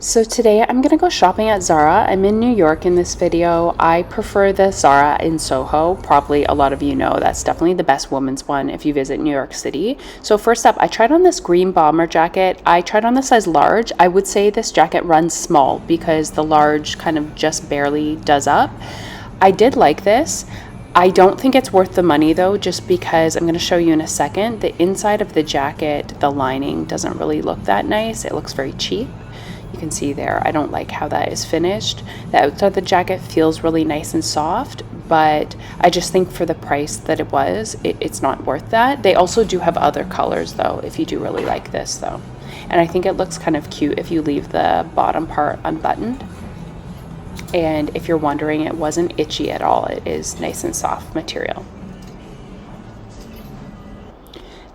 So today I'm gonna go shopping at Zara. I'm in New York in this video. I prefer the Zara in Soho. Probably a lot of you know that's definitely the best women's one if you visit New York City. So first up, I tried on this green bomber jacket. I tried on the size large. I would say this jacket runs small because the large kind of just barely does up. I did like this. I don't think it's worth the money though, just because I'm going to show you in a second. The inside of the jacket, the lining doesn't really look that nice. It looks very cheap. You can see there, I don't like how that is finished. The outside of the jacket feels really nice and soft, but I just think for the price that it was, it's not worth that. They also do have other colors though, if you do really like this though. And I think it looks kind of cute if you leave the bottom part unbuttoned. And if you're wondering, it wasn't itchy at all. It is nice and soft material.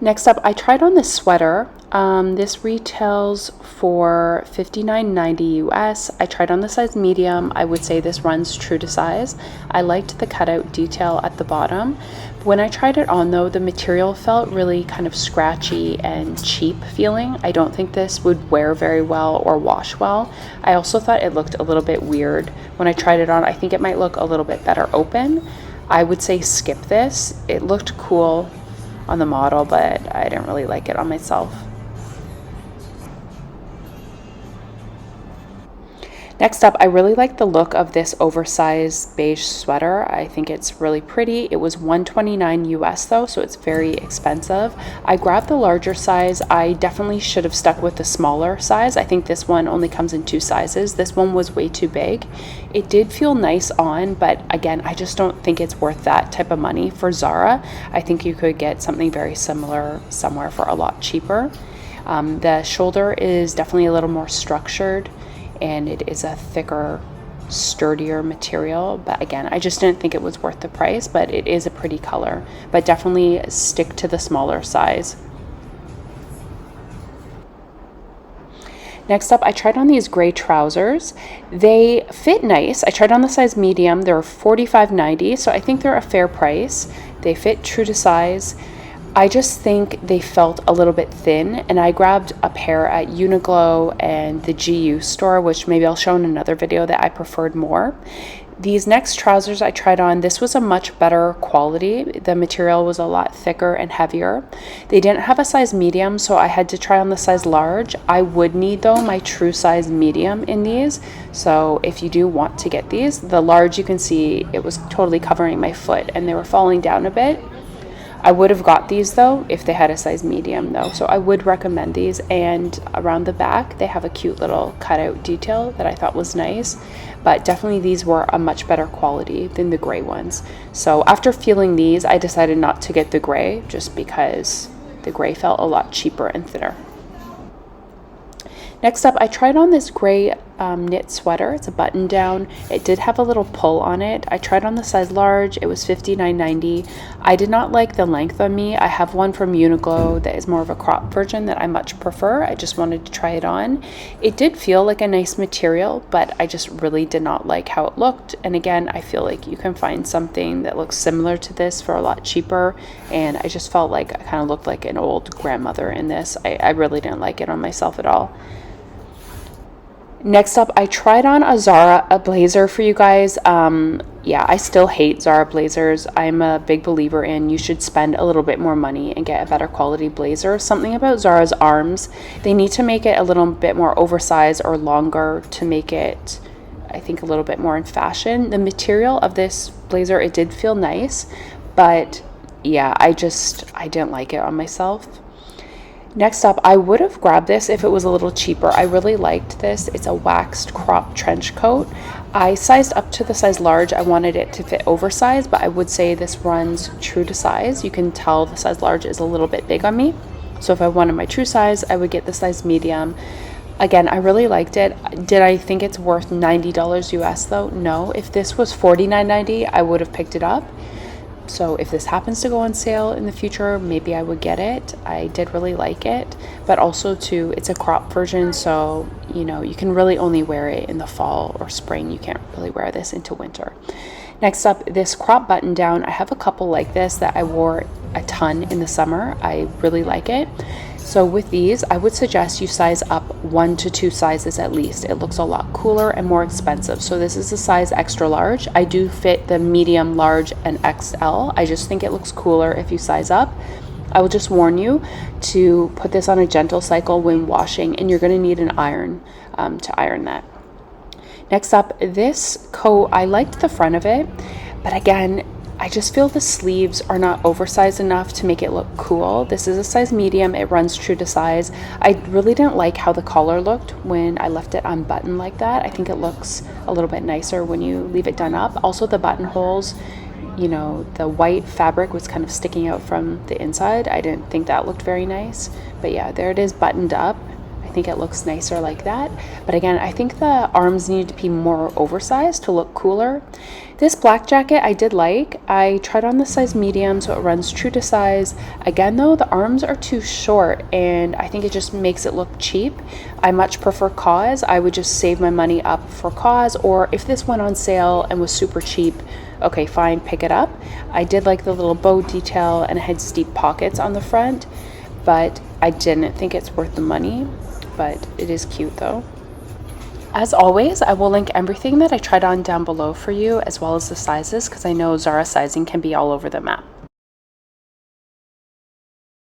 Next up, I tried on this sweater. This retails for $59.90 US. I tried on the size medium. I would say this runs true to size. I liked the cutout detail at the bottom. When I tried it on though, the material felt really kind of scratchy and cheap feeling. I don't think this would wear very well or wash well. I also thought it looked a little bit weird when I tried it on. I think it might look a little bit better open. I would say skip this. It looked cool on the model, but I didn't really like it on myself. Next up, I really like the look of this oversized beige sweater. I think it's really pretty. It was $129 US though, so it's very expensive. I grabbed the larger size. I definitely should have stuck with the smaller size. I think this one only comes in 2 sizes. This one was way too big. It did feel nice on, but again, I just don't think it's worth that type of money for Zara. I think you could get something very similar somewhere for a lot cheaper. The shoulder is definitely a little more structured, and it is a thicker, sturdier material, but again, I just didn't think it was worth the price, but it is a pretty color. But definitely stick to the smaller size. Next up, I tried on these gray trousers. They fit nice. I tried on the size medium. They're $45.90, so I think they're a fair price. They fit true to size. I just think they felt a little bit thin, and I grabbed a pair at Uniqlo and the GU store, which maybe I'll show in another video, that I preferred more. These next trousers I tried on, this was a much better quality. The material was a lot thicker and heavier. They didn't have a size medium, so I had to try on the size large. I would need though my true size medium in these, so if you do want to get these, the large, you can see it was totally covering my foot and they were falling down a bit. I would have got these though if they had a size medium though, so I would recommend these. And around the back they have a cute little cutout detail that I thought was nice, but definitely these were a much better quality than the gray ones. So after feeling these, I decided not to get the gray just because the gray felt a lot cheaper and thinner. Next up, I tried on this gray knit sweater. It's a button down. It did have a little pull on it. I tried on the size large. It was $59.90. I did not like the length on me. I have one from Uniqlo that is more of a crop version that I much prefer. I just wanted to try it on. It did feel like a nice material, but I just really did not like how it looked. And again, I feel like you can find something that looks similar to this for a lot cheaper. And I just felt like I kind of looked like an old grandmother in this. I really didn't like it on myself at all. Next up, I tried on a blazer for you guys. Yeah, I still hate Zara blazers. I'm a big believer in you should spend a little bit more money and get a better quality blazer. Something about Zara's arms, they need to make it a little bit more oversized or longer to make it, I think, a little bit more in fashion. The material of this blazer, it did feel nice, but yeah, I didn't like it on myself. Next up, I would have grabbed this if it was a little cheaper. I really liked this. It's a waxed crop trench coat. I sized up to the size large. I wanted it to fit oversized, but I would say this runs true to size. You can tell the size large is a little bit big on me. So if I wanted my true size, I would get the size medium. Again, I really liked it. Did I think it's worth $90 US though? No. If this was $49.90, I would have picked it up. So if this happens to go on sale in the future, maybe I would get it. I did really like it, but also too, it's a crop version, so you know, you can really only wear it in the fall or spring. You can't really wear this into winter. Next up, this crop button down. I have a couple like this that I wore a ton in the summer. I really like it. So with these, I would suggest you size up 1 to 2 sizes at least. It looks a lot cooler and more expensive. So this is a size extra large. I do fit the medium, large, and XL. I just think it looks cooler if you size up. I will just warn you to put this on a gentle cycle when washing, and you're going to need an iron to iron that. Next up, this coat, I liked the front of it, but again, I just feel the sleeves are not oversized enough to make it look cool. This is a size medium. It runs true to size. I really didn't like how the collar looked when I left it unbuttoned like that. I think it looks a little bit nicer when you leave it done up. Also, the buttonholes, you know, the white fabric was kind of sticking out from the inside. I didn't think that looked very nice. But yeah, there it is buttoned up. I think it looks nicer like that. But again, I think the arms need to be more oversized to look cooler. This black jacket I did like. I tried on the size medium, so it runs true to size. Again though, the arms are too short and I think it just makes it look cheap. I much prefer cause. I would just save my money up for cause, or if this went on sale and was super cheap, okay, fine, pick it up. I did like the little bow detail and it had steep pockets on the front, but I didn't think it's worth the money. But it is cute though. As always, I will link everything that I tried on down below for you, as well as the sizes, because I know Zara sizing can be all over the map.